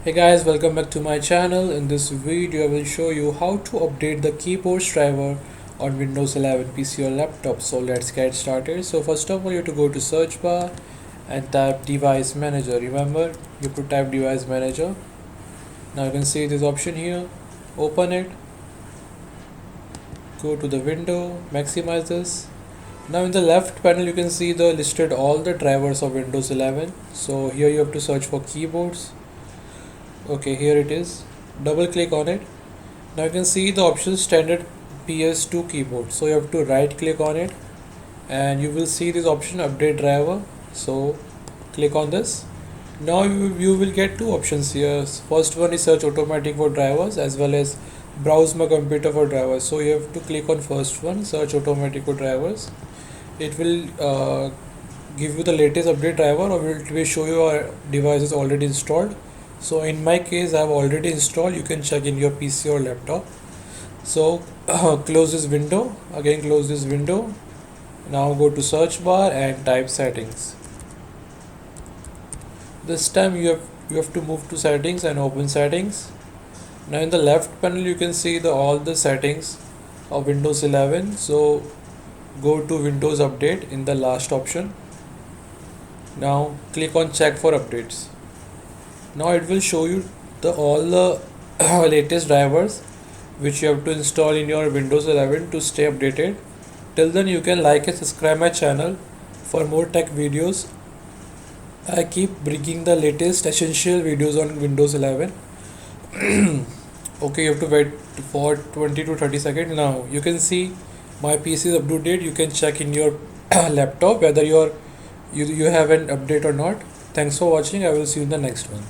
Hey guys, welcome back to my channel. In this video I will show you how to update the keyboards driver on Windows 11 PC or laptop. So let's get started. So first of all, you have to go to search bar and type device manager. Remember, you have to type device manager. Now you can see this option here. Open it, go to the window, maximize this. Now in the left panel you can see the listed all the drivers of Windows 11. So here you have to search for keyboards. Okay, here it is. Double click on it. Now you can see the option standard PS2 keyboard. So you have to right click on it and you will see this option update driver. So click on this. Now you will get two options here. First one is search automatic for drivers as well as browse my computer for drivers. So you have to click on first one, search automatic for drivers. It will give you the latest update driver, or it will show your device is already installed. So in my case I have already installed. You can check in your PC or laptop. So close this window, again close this window. Now go to search bar and type settings. This time you have to move to settings and open settings. Now in the left panel you can see all the settings of Windows 11. So go to Windows Update in the last option. Now click on check for updates. Now it will show you all the latest drivers which you have to install in your Windows 11 to stay updated. Till then you can like and subscribe my channel for more tech videos. I keep bringing the latest essential videos on Windows 11. Okay, you have to wait for 20 to 30 seconds. Now you can see my PC is up to date. You can check in your laptop whether you have an update or not. Thanks for watching. I will see you in the next one.